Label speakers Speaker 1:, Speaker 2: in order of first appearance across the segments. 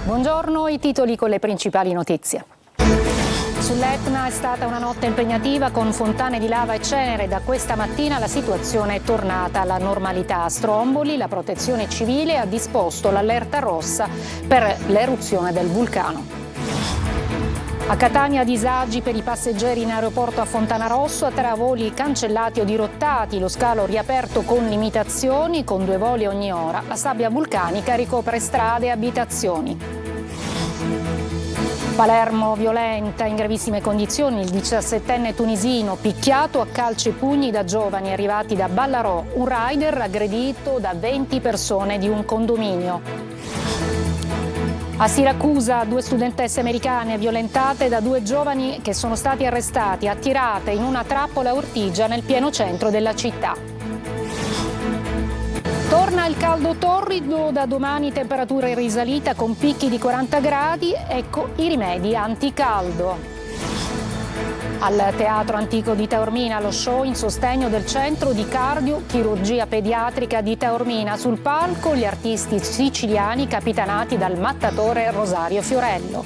Speaker 1: Buongiorno, i titoli con le principali notizie. Sull'Etna è stata una notte impegnativa con fontane di lava e cenere. Da questa mattina la situazione è tornata alla normalità. A Stromboli la protezione civile ha disposto l'allerta rossa per l'eruzione del vulcano. A Catania disagi per i passeggeri in aeroporto a Fontanarosso, a 3 voli cancellati o dirottati, lo scalo riaperto con limitazioni, con 2 voli ogni ora. La sabbia vulcanica ricopre strade e abitazioni. Palermo violenta, in gravissime condizioni, il 17enne tunisino picchiato a calci e pugni da giovani arrivati da Ballarò, un rider aggredito da 20 persone di un condominio. A Siracusa 2 studentesse americane violentate da 2 giovani che sono stati arrestati, attirate in una trappola Ortigia nel pieno centro della città. Torna il caldo torrido, da domani temperatura in risalita con picchi di 40 gradi, ecco i rimedi anticaldo. Al Teatro Antico di Taormina lo show in sostegno del Centro di Cardiochirurgia Pediatrica di Taormina. Sul palco gli artisti siciliani capitanati dal mattatore Rosario Fiorello.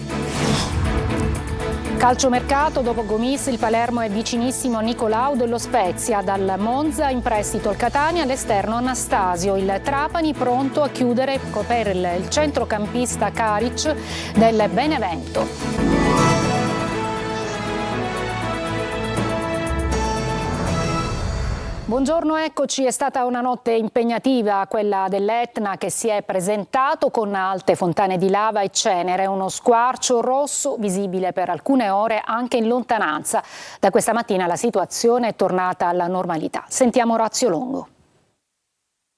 Speaker 1: Calciomercato, dopo Gomis il Palermo è vicinissimo a Nicolau dello Spezia. Dal Monza in prestito al Catania, all'esterno Anastasio. Il Trapani pronto a chiudere per il centrocampista Karic del Benevento. Buongiorno, eccoci. È stata una notte impegnativa quella dell'Etna, che si è presentato con alte fontane di lava e cenere, uno squarcio rosso visibile per alcune ore anche in lontananza. Da questa mattina la situazione è tornata alla normalità. Sentiamo Orazio Longo.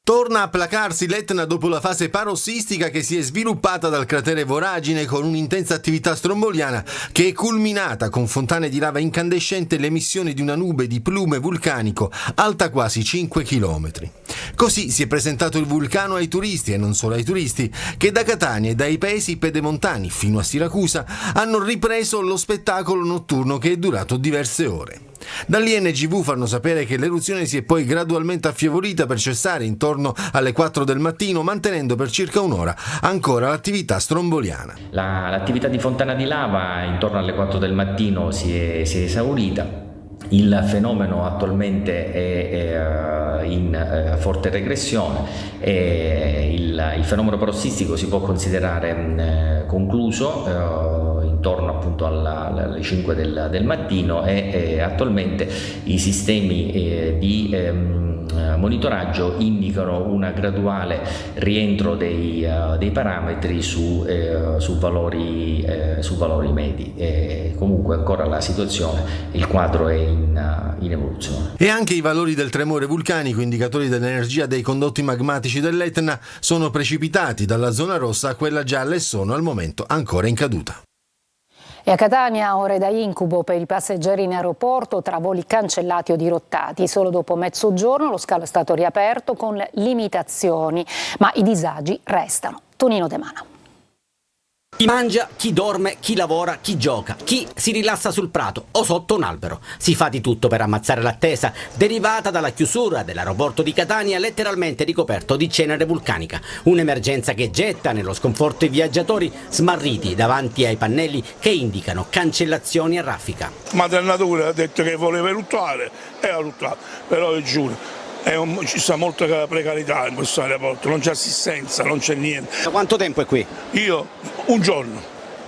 Speaker 2: Torna a placarsi l'Etna dopo la fase parossistica che si è sviluppata dal cratere Voragine, con un'intensa attività stromboliana che è culminata con fontane di lava incandescente e l'emissione di una nube di plume vulcanico alta quasi 5 chilometri. Così si è presentato il vulcano ai turisti, e non solo ai turisti, che da Catania e dai paesi pedemontani fino a Siracusa hanno ripreso lo spettacolo notturno che è durato diverse ore. Dall'INGV fanno sapere che l'eruzione si è poi gradualmente affievolita per cessare intorno alle 4 del mattino, mantenendo per circa un'ora ancora l'attività stromboliana.
Speaker 3: L'attività di fontana di lava intorno alle 4 del mattino si è esaurita. Il fenomeno attualmente è in forte regressione e il fenomeno parossistico si può considerare concluso intorno appunto alle 5 del mattino e attualmente i sistemi di monitoraggio indicano un graduale rientro dei parametri su valori medi. E comunque ancora la situazione, il quadro è in evoluzione.
Speaker 2: E anche i valori del tremore vulcanico, indicatori dell'energia dei condotti magmatici dell'Etna, sono precipitati dalla zona rossa a quella gialla e sono al momento ancora in caduta.
Speaker 1: E a Catania ore da incubo per i passeggeri in aeroporto, tra voli cancellati o dirottati. Solo dopo mezzogiorno lo scalo è stato riaperto con limitazioni, ma i disagi restano. Tonino De Mana.
Speaker 4: Chi mangia, chi dorme, chi lavora, chi gioca, chi si rilassa sul prato o sotto un albero. Si fa di tutto per ammazzare l'attesa derivata dalla chiusura dell'aeroporto di Catania, letteralmente ricoperto di cenere vulcanica. Un'emergenza che getta nello sconforto i viaggiatori smarriti davanti ai pannelli che indicano cancellazioni a raffica.
Speaker 5: Madre Natura ha detto che voleva eruttare e ha eruttato, però vi giuro. Ci sta molta precarietà in questo aeroporto, non c'è assistenza, non c'è niente.
Speaker 4: Da quanto tempo è qui?
Speaker 5: Io un giorno,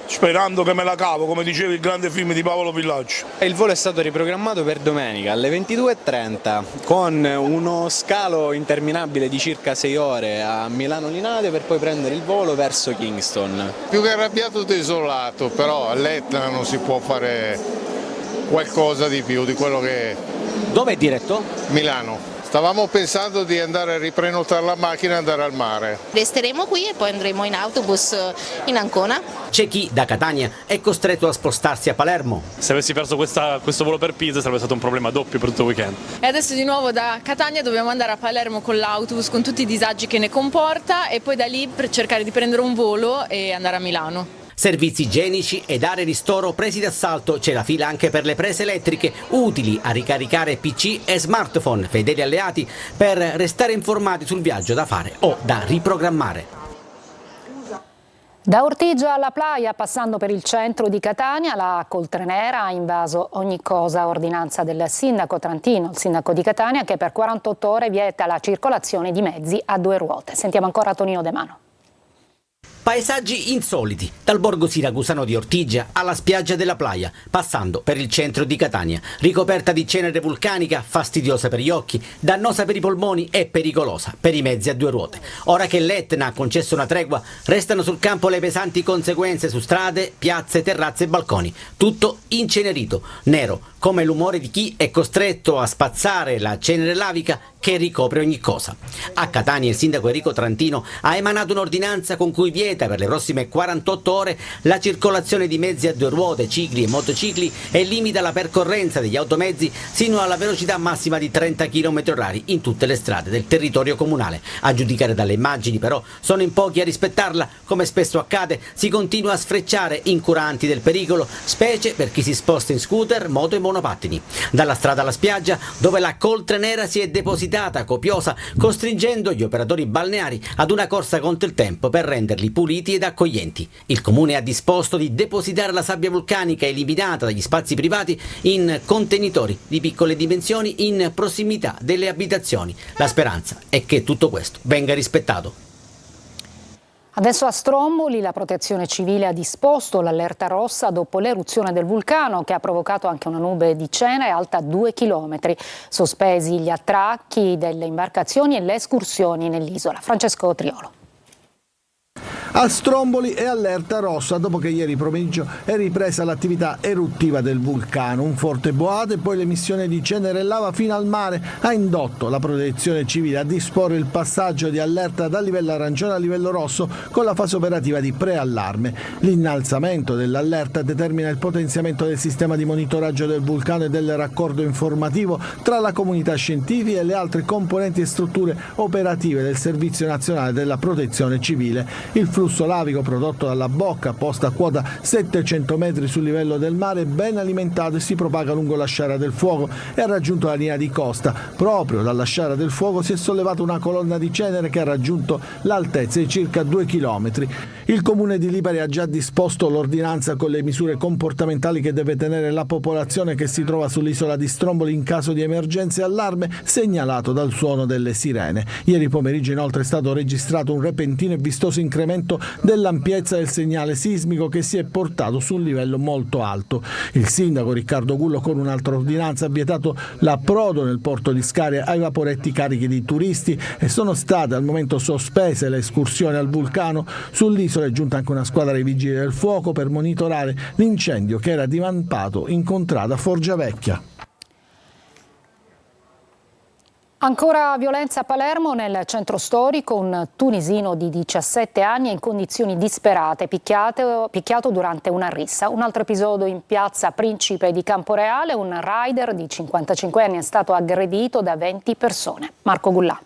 Speaker 5: sperando che me la cavo, come diceva il grande film di Paolo Villaggio.
Speaker 6: Il volo è stato riprogrammato per domenica alle 22:30 con uno scalo interminabile di circa 6 ore a Milano Linate per poi prendere il volo verso Kingston.
Speaker 7: Più che arrabbiato, desolato, però all'Etna non si può fare qualcosa di più di quello che è.
Speaker 4: Dove è diretto?
Speaker 7: Milano. Stavamo pensando di andare a riprenotare la macchina e andare al mare.
Speaker 8: Resteremo qui e poi andremo in autobus in Ancona.
Speaker 4: C'è chi da Catania è costretto a spostarsi a Palermo.
Speaker 9: Se avessi perso questo volo per Pisa sarebbe stato un problema doppio per tutto il weekend.
Speaker 10: E adesso di nuovo da Catania dobbiamo andare a Palermo con l'autobus, con tutti i disagi che ne comporta, e poi da lì per cercare di prendere un volo e andare a Milano.
Speaker 4: Servizi igienici ed aree ristoro presi d'assalto. C'è la fila anche per le prese elettriche utili a ricaricare PC e smartphone, fedeli alleati per restare informati sul viaggio da fare o da riprogrammare.
Speaker 1: Da Ortigia alla Playa, passando per il centro di Catania, la Coltrenera ha invaso ogni cosa. Ordinanza del sindaco trantino, il sindaco di Catania, che per 48 ore vieta la circolazione di mezzi a 2 ruote. Sentiamo ancora Tonino De Mano.
Speaker 4: Paesaggi insoliti, dal borgo siracusano di Ortigia alla spiaggia della Playa, passando per il centro di Catania, ricoperta di cenere vulcanica, fastidiosa per gli occhi, dannosa per i polmoni e pericolosa per i mezzi a 2 ruote. Ora che l'Etna ha concesso una tregua, restano sul campo le pesanti conseguenze su strade, piazze, terrazze e balconi, tutto incenerito, nero, come l'umore di chi è costretto a spazzare la cenere lavica che ricopre ogni cosa. A Catania il sindaco Enrico Trantino ha emanato un'ordinanza con cui vieta per le prossime 48 ore la circolazione di mezzi a 2 ruote, cicli e motocicli e limita la percorrenza degli automezzi sino alla velocità massima di 30 km/h in tutte le strade del territorio comunale. A giudicare dalle immagini però sono in pochi a rispettarla, come spesso accade si continua a sfrecciare incuranti del pericolo, specie per chi si sposta in scooter, moto e monopattini. Dalla strada alla spiaggia, dove la Coltrenera si è depositata copiosa, costringendo gli operatori balneari ad una corsa contro il tempo per renderli puliti ed accoglienti. Il comune ha disposto di depositare la sabbia vulcanica eliminata dagli spazi privati in contenitori di piccole dimensioni in prossimità delle abitazioni. La speranza è che tutto questo venga rispettato.
Speaker 1: Adesso a Stromboli la Protezione Civile ha disposto l'allerta rossa dopo l'eruzione del vulcano, che ha provocato anche una nube di cenere alta 2 chilometri. Sospesi gli attracchi delle imbarcazioni e le escursioni nell'isola. Francesco Triolo.
Speaker 11: A Stromboli è allerta rossa dopo che ieri pomeriggio è ripresa l'attività eruttiva del vulcano. Un forte boato e poi l'emissione di cenere e lava fino al mare ha indotto la Protezione Civile a disporre il passaggio di allerta dal livello arancione a livello rosso con la fase operativa di preallarme. L'innalzamento dell'allerta determina il potenziamento del sistema di monitoraggio del vulcano e del raccordo informativo tra la comunità scientifica e le altre componenti e strutture operative del Servizio Nazionale della Protezione Civile. Il flusso lavico prodotto dalla bocca, posta a quota 700 metri sul livello del mare, è ben alimentato e si propaga lungo la sciara del fuoco e ha raggiunto la linea di costa. Proprio dalla sciara del fuoco si è sollevata una colonna di cenere che ha raggiunto l'altezza di circa 2 chilometri. Il comune di Lipari ha già disposto l'ordinanza con le misure comportamentali che deve tenere la popolazione che si trova sull'isola di Stromboli in caso di emergenza e allarme segnalato dal suono delle sirene. Ieri pomeriggio inoltre è stato registrato un repentino e vistoso incremento dell'ampiezza del segnale sismico che si è portato su un livello molto alto. Il sindaco Riccardo Gullo con un'altra ordinanza ha vietato l'approdo nel porto di Scaria ai vaporetti carichi di turisti e sono state al momento sospese le escursioni al vulcano. Sull'isola è giunta anche una squadra dei vigili del fuoco per monitorare l'incendio che era divampato in contrada Foggiavecchia.
Speaker 1: Ancora violenza a Palermo, nel centro storico, un tunisino di 17 anni è in condizioni disperate, picchiato durante una rissa. Un altro episodio in piazza Principe di Camporeale, un rider di 55 anni è stato aggredito da 20 persone. Marco Gullà.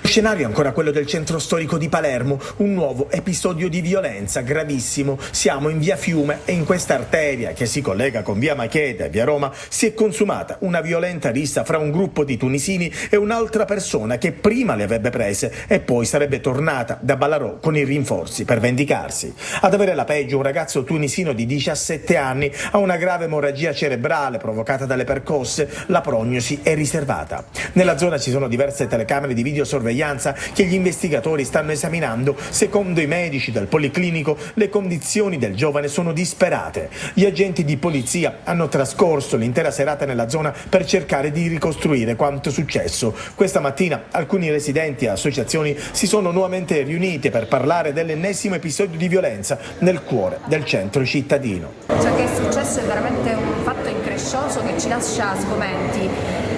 Speaker 12: Lo scenario è ancora quello del centro storico di Palermo, un nuovo episodio di violenza gravissimo. Siamo in via Fiume e in questa arteria che si collega con via Macheda e via Roma si è consumata una violenta rissa fra un gruppo di tunisini e un'altra persona che prima le avrebbe prese e poi sarebbe tornata da Ballarò con i rinforzi per vendicarsi. Ad avere la peggio un ragazzo tunisino di 17 anni ha una grave emorragia cerebrale provocata dalle percosse. La prognosi è riservata. Nella zona ci sono diverse telecamere di videosorveglianza che gli investigatori stanno esaminando. Secondo i medici del Policlinico, le condizioni del giovane sono disperate. Gli agenti di polizia hanno trascorso l'intera serata nella zona per cercare di ricostruire quanto è successo. Questa mattina alcuni residenti e associazioni si sono nuovamente riunite per parlare dell'ennesimo episodio di violenza nel cuore del centro cittadino.
Speaker 13: Ciò che è successo è veramente un fatto increscioso che ci lascia sgomenti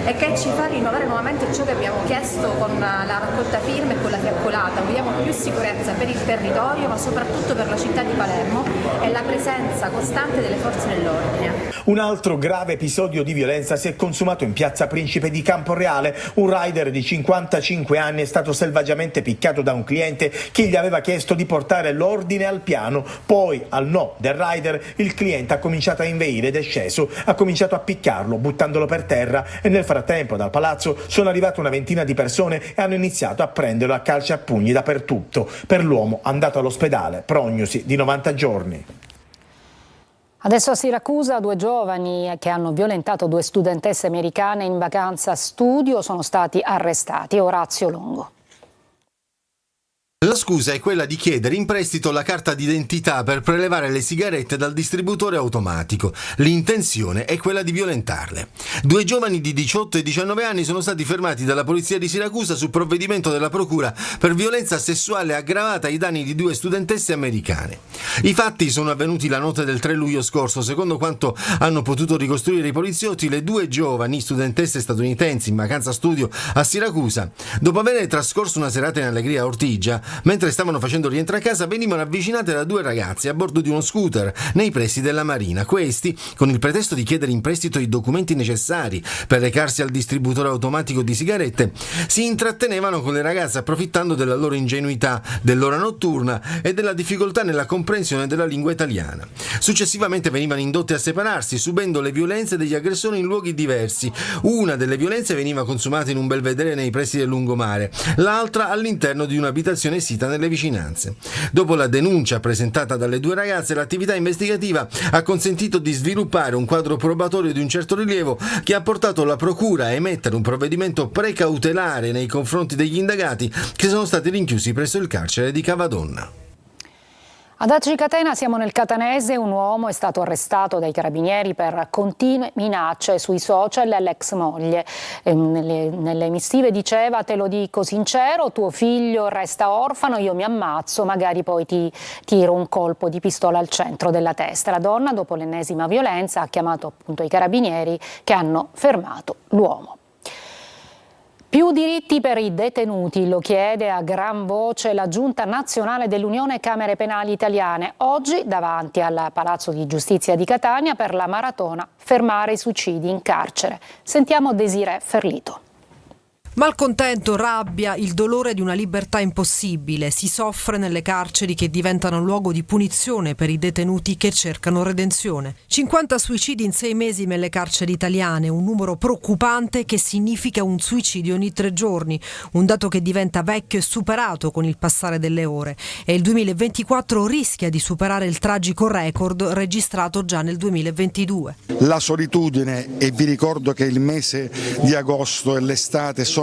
Speaker 13: e che ci fa rinnovare nuovamente ciò che abbiamo chiesto con la raccolta firme e con la fiaccolata. Vogliamo più sicurezza per il territorio, ma soprattutto per la città di Palermo e la presenza costante delle forze dell'ordine.
Speaker 12: Un altro grave episodio di violenza si è consumato in piazza Principe di Camporeale. Un rider di 55 anni è stato selvaggiamente picchiato da un cliente che gli aveva chiesto di portare l'ordine al piano. Poi, al no del rider, il cliente ha cominciato a inveire ed è sceso. Ha cominciato a picchiarlo, buttandolo per terra, e nel frattempo dal palazzo sono arrivate una ventina di persone e hanno iniziato a prenderlo a calci e a pugni dappertutto. Per l'uomo andato all'ospedale, prognosi di 90 giorni.
Speaker 1: Adesso a Siracusa 2 giovani che hanno violentato 2 studentesse americane in vacanza studio sono stati arrestati. Orazio Longo.
Speaker 2: La scusa è quella di chiedere in prestito la carta d'identità per prelevare le sigarette dal distributore automatico. L'intenzione è quella di violentarle. 2 giovani di 18 e 19 anni sono stati fermati dalla polizia di Siracusa su provvedimento della procura per violenza sessuale aggravata ai danni di 2 studentesse americane. I fatti sono avvenuti la notte del 3 luglio scorso. Secondo quanto hanno potuto ricostruire i poliziotti, le 2 giovani studentesse statunitensi in vacanza studio a Siracusa, dopo aver trascorso una serata in allegria a Ortigia, mentre stavano facendo rientro a casa, venivano avvicinate da 2 ragazzi a bordo di uno scooter nei pressi della Marina. Questi, con il pretesto di chiedere in prestito i documenti necessari per recarsi al distributore automatico di sigarette, si intrattenevano con le ragazze approfittando della loro ingenuità, dell'ora notturna e della difficoltà nella comprensione della lingua italiana. Successivamente venivano indotte a separarsi, subendo le violenze degli aggressori in luoghi diversi. Una delle violenze veniva consumata in un belvedere nei pressi del lungomare, l'altra all'interno di un'abitazione sita nelle vicinanze. Dopo la denuncia presentata dalle 2 ragazze, l'attività investigativa ha consentito di sviluppare un quadro probatorio di un certo rilievo che ha portato la procura a emettere un provvedimento precautelare nei confronti degli indagati che sono stati rinchiusi presso il carcere di Cavadonna.
Speaker 1: Ad Aci Catena siamo nel Catanese. Un uomo è stato arrestato dai carabinieri per continue minacce sui social all'ex moglie. Nelle missive diceva: te lo dico sincero, tuo figlio resta orfano, io mi ammazzo, magari poi ti tiro un colpo di pistola al centro della testa. La donna, dopo l'ennesima violenza, ha chiamato appunto i carabinieri che hanno fermato l'uomo. Più diritti per i detenuti, lo chiede a gran voce la Giunta Nazionale dell'Unione Camere Penali Italiane, oggi davanti al Palazzo di Giustizia di Catania per la maratona Fermare i suicidi in carcere. Sentiamo Desiree Ferlito.
Speaker 14: Malcontento, rabbia, il dolore di una libertà impossibile. Si soffre nelle carceri che diventano luogo di punizione per i detenuti che cercano redenzione. 50 suicidi in 6 mesi nelle carceri italiane, un numero preoccupante che significa un suicidio ogni 3 giorni, un dato che diventa vecchio e superato con il passare delle ore. E il 2024 rischia di superare il tragico record registrato già nel 2022.
Speaker 15: La solitudine, e vi ricordo che il mese di agosto e l'estate sono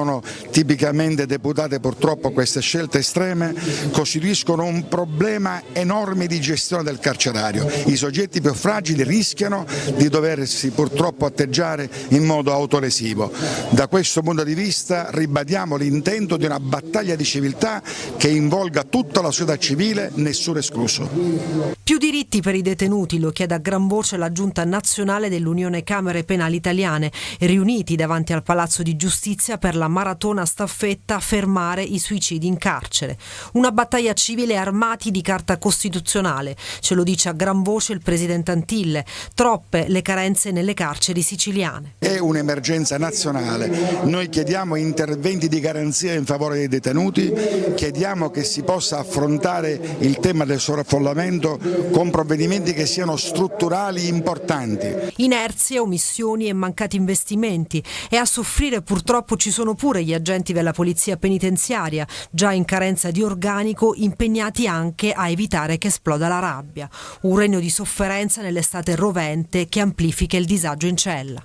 Speaker 15: tipicamente deputate purtroppo a queste scelte estreme, costituiscono un problema enorme di gestione del carcerario. I soggetti più fragili rischiano di doversi purtroppo atteggiare in modo autolesivo. Da questo punto di vista ribadiamo l'intento di una battaglia di civiltà che involga tutta la società civile, nessuno escluso.
Speaker 14: Più diritti per i detenuti, lo chiede a gran voce la Giunta Nazionale dell'Unione Camere Penali Italiane, riuniti davanti al Palazzo di Giustizia per la maratona staffetta Fermare i suicidi in carcere. Una battaglia civile armati di carta costituzionale, ce lo dice a gran voce il presidente Antille. Troppe le carenze nelle carceri siciliane.
Speaker 15: È un'emergenza nazionale. Noi chiediamo interventi di garanzia in favore dei detenuti, chiediamo che si possa affrontare il tema del sovraffollamento con provvedimenti che siano strutturali importanti.
Speaker 14: Inerzie, omissioni e mancati investimenti, e a soffrire purtroppo ci sono pure gli agenti della polizia penitenziaria, già in carenza di organico, impegnati anche a evitare che esploda la rabbia. Un regno di sofferenza nell'estate rovente che amplifica il disagio in cella.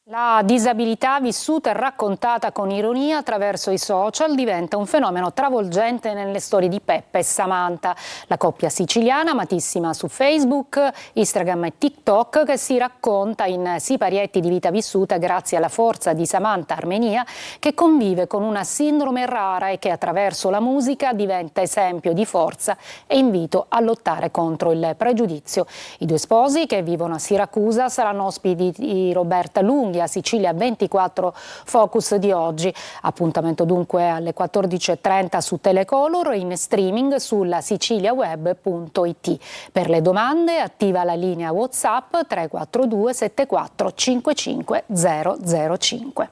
Speaker 1: La disabilità vissuta e raccontata con ironia attraverso i social diventa un fenomeno travolgente nelle storie di Peppe e Samantha, la coppia siciliana amatissima su Facebook, Instagram e TikTok, che si racconta in siparietti di vita vissuta grazie alla forza di Samantha Armenia, che convive con una sindrome rara e che attraverso la musica diventa esempio di forza e invito a lottare contro il pregiudizio. I 2 sposi che vivono a Siracusa saranno ospiti di Roberta Lunghi, Italia Sicilia 24 Focus di oggi. Appuntamento dunque alle 14.30 su Telecolor e in streaming sulla siciliaweb.it. Per le domande attiva la linea WhatsApp 342 74 55 005.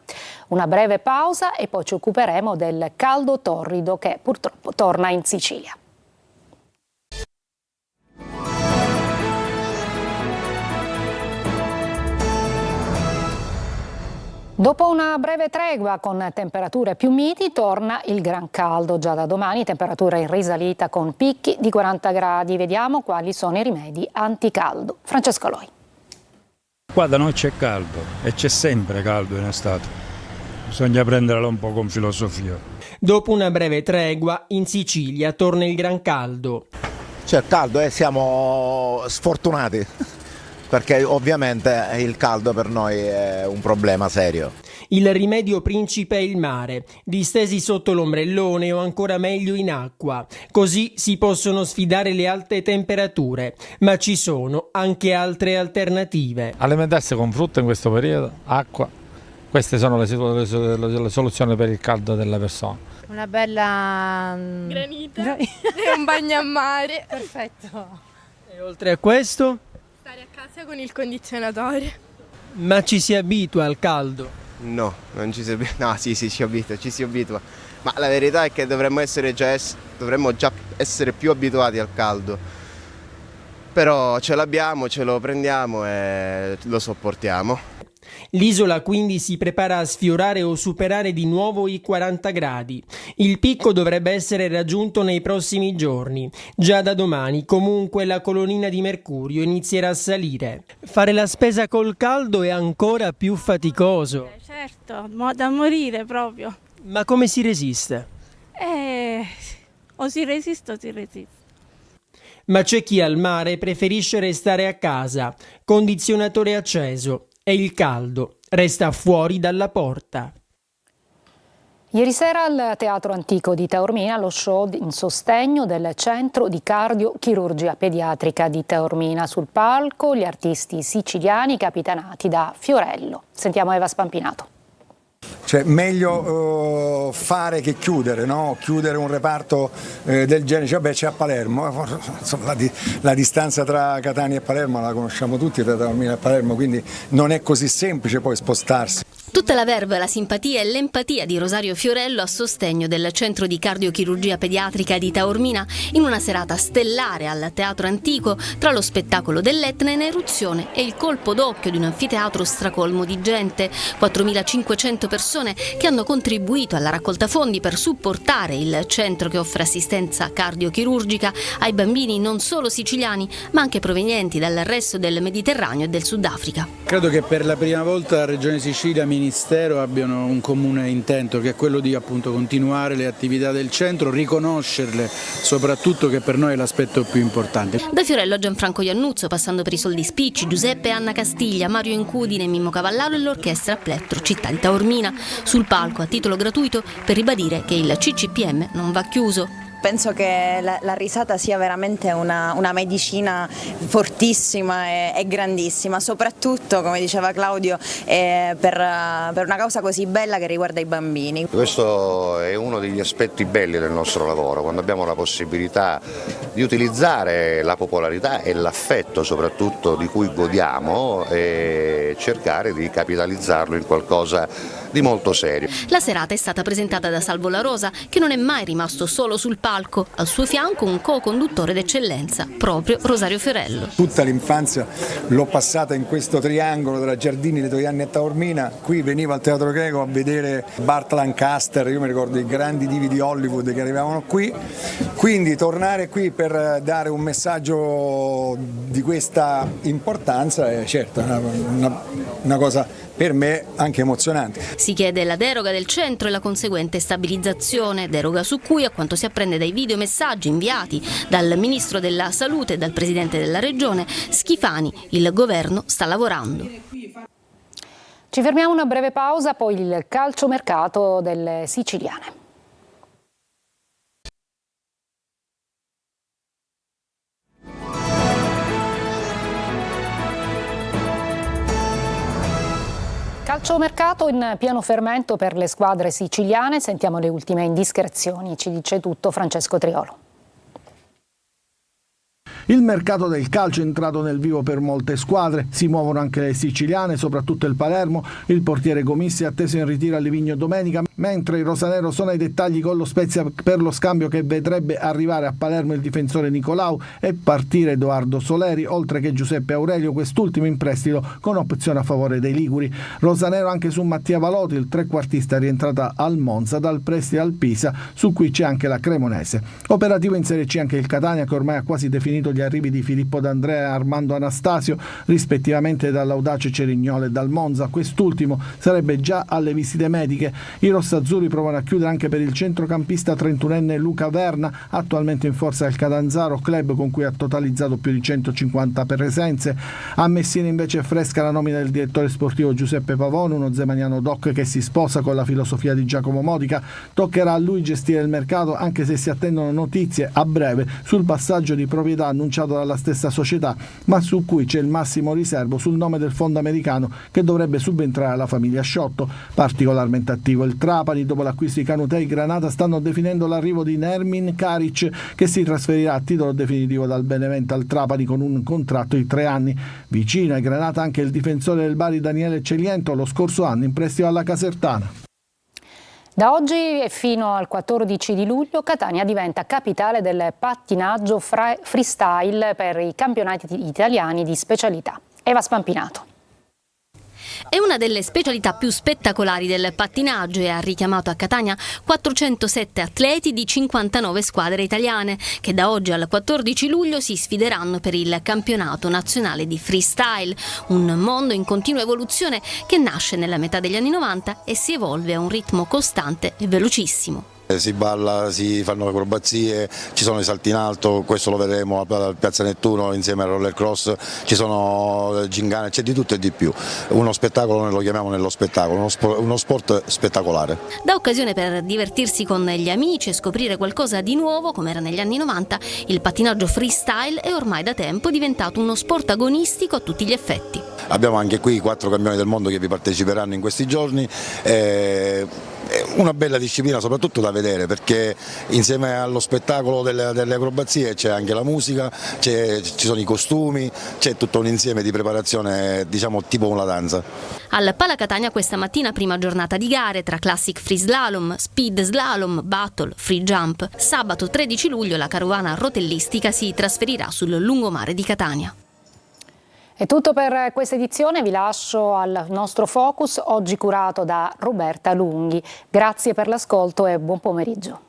Speaker 1: Una breve pausa e poi ci occuperemo del caldo torrido che purtroppo torna in Sicilia. Dopo una breve tregua con temperature più miti, torna il gran caldo. Già da domani temperatura in risalita con picchi di 40 gradi. Vediamo quali sono i rimedi anticaldo. Francesco Loi.
Speaker 16: Qua da noi c'è caldo e c'è sempre caldo in estate. Bisogna prenderla un po' con filosofia.
Speaker 17: Dopo una breve tregua, in Sicilia torna il gran caldo.
Speaker 18: C'è caldo, siamo sfortunati. Perché ovviamente il caldo per noi è un problema serio.
Speaker 17: Il rimedio principe è il mare, distesi sotto l'ombrellone o ancora meglio in acqua. Così si possono sfidare le alte temperature, ma ci sono anche altre alternative.
Speaker 16: Alimentarsi con frutta in questo periodo, acqua, queste sono le soluzioni per il caldo della persona.
Speaker 19: Una bella
Speaker 10: granita
Speaker 19: e un bagno a mare. Perfetto.
Speaker 17: E oltre a questo?
Speaker 10: Stare a casa con il condizionatore.
Speaker 17: Ma ci si abitua al caldo?
Speaker 20: No, non ci si abitua. No, sì, ci si abitua. Ma la verità è che dovremmo già essere più abituati al caldo. Però ce l'abbiamo, ce lo prendiamo e lo sopportiamo.
Speaker 17: L'isola quindi si prepara a sfiorare o superare di nuovo i 40 gradi. Il picco dovrebbe essere raggiunto nei prossimi giorni. Già da domani comunque la colonnina di mercurio inizierà a salire. Fare la spesa col caldo è ancora più faticoso.
Speaker 19: Certo, da morire proprio.
Speaker 17: Ma come si resiste?
Speaker 19: O si resiste o si resiste.
Speaker 17: Ma c'è chi al mare preferisce restare a casa, condizionatore acceso. E il caldo resta fuori dalla porta.
Speaker 1: Ieri sera al Teatro Antico di Taormina lo show in sostegno del Centro di Cardiochirurgia Pediatrica di Taormina. Sul palco gli artisti siciliani capitanati da Fiorello. Sentiamo Eva Spampinato.
Speaker 15: Cioè, meglio fare che chiudere, no? Chiudere un reparto del genere. Cioè, c'è a Palermo, insomma, la distanza tra Catania e Palermo la conosciamo tutti, tra Taormina e Palermo, quindi non è così semplice poi spostarsi.
Speaker 21: Tutta la verve, la simpatia e l'empatia di Rosario Fiorello a sostegno del Centro di Cardiochirurgia Pediatrica di Taormina in una serata stellare al Teatro Antico tra lo spettacolo dell'Etna in eruzione e il colpo d'occhio di un anfiteatro stracolmo di gente. 4.500 persone che hanno contribuito alla raccolta fondi per supportare il centro che offre assistenza cardiochirurgica ai bambini non solo siciliani ma anche provenienti dal resto del Mediterraneo e del Sudafrica.
Speaker 22: Credo che per la prima volta la Regione Sicilia e il Ministero abbiano un comune intento, che è quello di appunto continuare le attività del centro, riconoscerle, soprattutto, che per noi è l'aspetto più importante.
Speaker 21: Da Fiorello a Gianfranco Iannuzzo, passando per i Soldi Spicci, Giuseppe e Anna Castiglia, Mario Incudine, Mimmo Cavallaro e l'orchestra Plettro Città di Taormina, sul palco a titolo gratuito per ribadire che il CCPM non va chiuso.
Speaker 23: Penso che la risata sia veramente una medicina fortissima e grandissima, soprattutto, come diceva Claudio, per una causa così bella che riguarda i bambini.
Speaker 24: Questo è uno degli aspetti belli del nostro lavoro, quando abbiamo la possibilità di utilizzare la popolarità e l'affetto soprattutto di cui godiamo e cercare di capitalizzarlo in qualcosa di molto serio.
Speaker 21: La serata è stata presentata da Salvo La Rosa, che non è mai rimasto solo sul palco. Al suo fianco un co-conduttore d'eccellenza, proprio Rosario Fiorello.
Speaker 15: Tutta l'infanzia l'ho passata in questo triangolo tra Giardini, Letojanni e Taormina. Qui venivo al Teatro Greco a vedere Burt Lancaster, io mi ricordo i grandi divi di Hollywood che arrivavano qui. Quindi tornare qui per dare un messaggio di questa importanza è certo una cosa per me anche emozionante.
Speaker 21: Si chiede la deroga del centro e la conseguente stabilizzazione, deroga su cui, a quanto si apprende dai videomessaggi inviati dal Ministro della Salute e dal Presidente della Regione Schifani, il Governo sta lavorando.
Speaker 1: Ci fermiamo una breve pausa, poi il calciomercato delle siciliane. Calciomercato in pieno fermento per le squadre siciliane, sentiamo le ultime indiscrezioni, ci dice tutto Francesco Triolo.
Speaker 11: Il mercato del calcio è entrato nel vivo per molte squadre, si muovono anche le siciliane, soprattutto il Palermo. Il portiere Gomissi è atteso in ritiro a Livigno domenica, mentre i rosanero sono ai dettagli con lo Spezia per lo scambio che vedrebbe arrivare a Palermo il difensore Nicolau e partire Edoardo Soleri, oltre che Giuseppe Aurelio, quest'ultimo in prestito con opzione a favore dei liguri. Rosanero anche su Mattia Valotti, il trequartista rientrata al Monza dal prestito al Pisa, su cui c'è anche la Cremonese. Operativo in Serie C anche il Catania, che ormai ha quasi definito gli arrivi di Filippo D'Andrea e Armando Anastasio, rispettivamente dall'Audace Cerignola e dal Monza. Quest'ultimo sarebbe già alle visite mediche. I rossazzurri provano a chiudere anche per il centrocampista 31enne Luca Verna, attualmente in forza al Catanzaro, club con cui ha totalizzato più di 150 presenze. A Messina invece è fresca la nomina del direttore sportivo Giuseppe Pavone, uno zemaniano doc che si sposa con la filosofia di Giacomo Modica. Toccherà a lui gestire il mercato, anche se si attendono notizie a breve sul passaggio di proprietà annunciato dalla stessa società, ma su cui c'è il massimo riservo sul nome del fondo americano che dovrebbe subentrare alla famiglia Sciotto. Particolarmente attivo il Trapani, dopo l'acquisto di Canutei, Granata stanno definendo l'arrivo di Nermin Karic, che si trasferirà a titolo definitivo dal Benevento al Trapani con un contratto di 3 anni. Vicino ai Granata anche il difensore del Bari Daniele Celiento, lo scorso anno in prestito alla Casertana.
Speaker 1: Da oggi e fino al 14 di luglio Catania diventa capitale del pattinaggio freestyle per i campionati italiani di specialità. Eva Spampinato.
Speaker 21: È una delle specialità più spettacolari del pattinaggio e ha richiamato a Catania 407 atleti di 59 squadre italiane che da oggi al 14 luglio si sfideranno per il campionato nazionale di freestyle, un mondo in continua evoluzione che nasce nella metà degli anni 90 e si evolve a un ritmo costante e velocissimo.
Speaker 3: Si balla, si fanno le acrobazie, ci sono i salti in alto, questo lo vedremo a Piazza Nettuno insieme al roller cross, ci sono gingane, c'è di tutto e di più. Uno spettacolo, noi lo chiamiamo nello spettacolo, uno sport spettacolare.
Speaker 21: Da occasione per divertirsi con gli amici e scoprire qualcosa di nuovo, come era negli anni 90, il pattinaggio freestyle è ormai da tempo diventato uno sport agonistico a tutti gli effetti.
Speaker 3: Abbiamo anche qui 4 campioni del mondo che vi parteciperanno in questi giorni. Una bella disciplina soprattutto da vedere, perché insieme allo spettacolo delle acrobazie c'è anche la musica, ci sono i costumi, c'è tutto un insieme di preparazione, diciamo tipo una danza.
Speaker 21: Al Pala Catania questa mattina prima giornata di gare tra classic free slalom, speed slalom, battle, free jump. Sabato 13 luglio la carovana rotellistica si trasferirà sul lungomare di Catania.
Speaker 1: È tutto per questa edizione, vi lascio al nostro focus, oggi curato da Roberta Lunghi. Grazie per l'ascolto e buon pomeriggio.